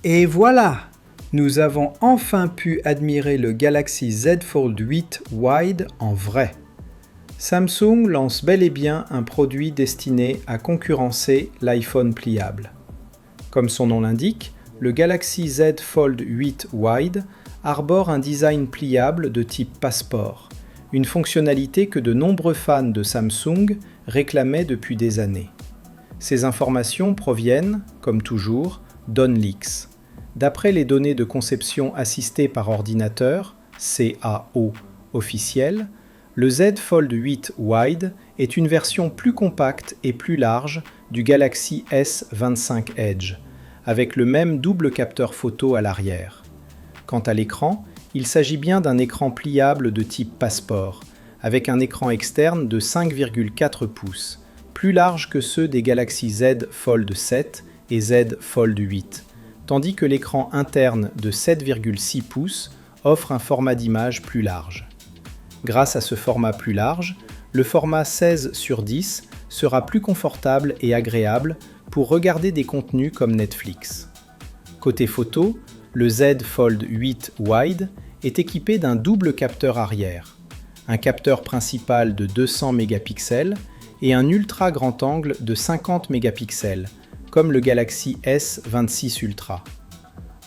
Et voilà! Nous avons enfin pu admirer le Galaxy Z Fold 8 Wide en vrai. Samsung lance bel et bien un produit destiné à concurrencer l'iPhone pliable. Comme son nom l'indique, le Galaxy Z Fold 8 Wide arbore un design pliable de type passeport, une fonctionnalité que de nombreux fans de Samsung réclamaient depuis des années. Ces informations proviennent, comme toujours, d'OnLeaks. D'après les données de conception assistée par ordinateur, CAO officielles, le Z Fold 8 Wide est une version plus compacte et plus large du Galaxy S25 Edge, avec le même double capteur photo à l'arrière. Quant à l'écran, il s'agit bien d'un écran pliable de type passeport, avec un écran externe de 5,4 pouces, plus large que ceux des Galaxy Z Fold 7 et Z Fold 8, tandis que l'écran interne de 7,6 pouces offre un format d'image plus large. Grâce à ce format plus large, le format 16:10 sera plus confortable et agréable pour regarder des contenus comme Netflix. Côté photo, le Z Fold 8 Wide est équipé d'un double capteur arrière, un capteur principal de 200 mégapixels et un ultra grand angle de 50 mégapixels, comme le Galaxy S26 Ultra.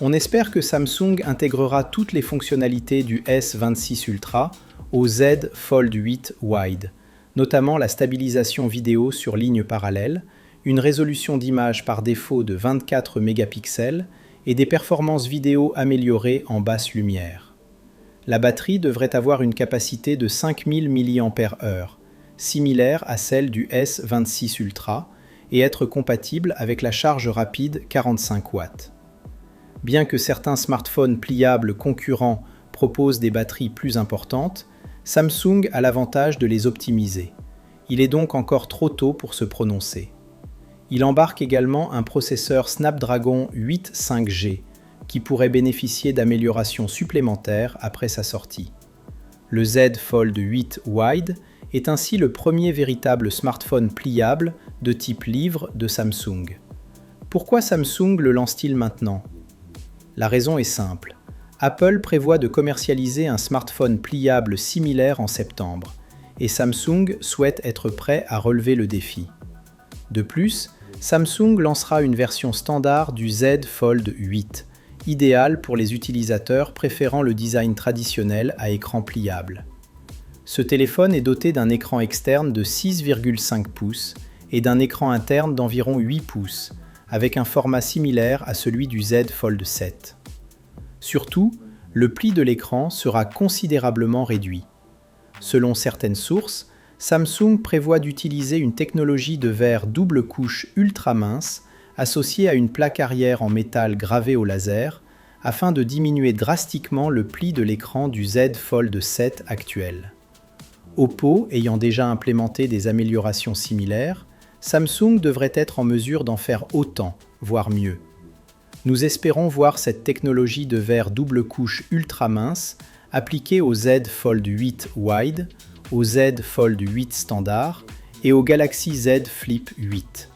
On espère que Samsung intégrera toutes les fonctionnalités du S26 Ultra au Z Fold 8 Wide, notamment la stabilisation vidéo sur ligne parallèle, une résolution d'image par défaut de 24 mégapixels et des performances vidéo améliorées en basse lumière. La batterie devrait avoir une capacité de 5000 mAh, similaire à celle du S26 Ultra, et être compatible avec la charge rapide 45 watts. Bien que certains smartphones pliables concurrents proposent des batteries plus importantes, Samsung a l'avantage de les optimiser. Il est donc encore trop tôt pour se prononcer. Il embarque également un processeur Snapdragon 8 5G, qui pourrait bénéficier d'améliorations supplémentaires après sa sortie. Le Z Fold 8 Wide est ainsi le premier véritable smartphone pliable de type livre de Samsung. Pourquoi Samsung le lance-t-il maintenant? La raison est simple. Apple prévoit de commercialiser un smartphone pliable similaire en septembre, et Samsung souhaite être prêt à relever le défi. De plus, Samsung lancera une version standard du Z Fold 8, idéale pour les utilisateurs préférant le design traditionnel à écran pliable. Ce téléphone est doté d'un écran externe de 6,5 pouces et d'un écran interne d'environ 8 pouces, avec un format similaire à celui du Z Fold 7. Surtout, le pli de l'écran sera considérablement réduit. Selon certaines sources, Samsung prévoit d'utiliser une technologie de verre double couche ultra mince associée à une plaque arrière en métal gravée au laser afin de diminuer drastiquement le pli de l'écran du Z Fold 7 actuel. Oppo ayant déjà implémenté des améliorations similaires, Samsung devrait être en mesure d'en faire autant, voire mieux. Nous espérons voir cette technologie de verre double couche ultra mince appliquée au Z Fold 8 Wide, au Z Fold 8 standard et au Galaxy Z Flip 8.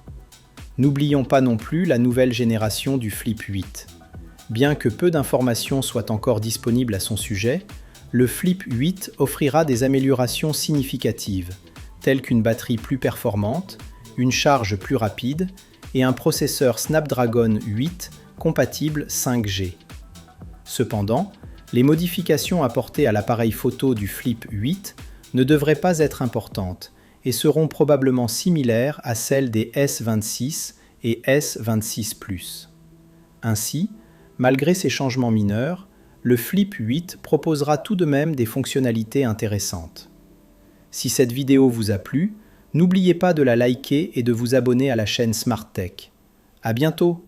N'oublions pas non plus la nouvelle génération du Flip 8. Bien que peu d'informations soient encore disponibles à son sujet, le Flip 8 offrira des améliorations significatives, telles qu'une batterie plus performante, une charge plus rapide et un processeur Snapdragon 8 compatible 5G. Cependant, les modifications apportées à l'appareil photo du Flip 8 ne devraient pas être importantes et seront probablement similaires à celles des S26 et S26 Plus. Ainsi, malgré ces changements mineurs, le Flip 8 proposera tout de même des fonctionnalités intéressantes. Si cette vidéo vous a plu, n'oubliez pas de la liker et de vous abonner à la chaîne Smart Tech. À bientôt!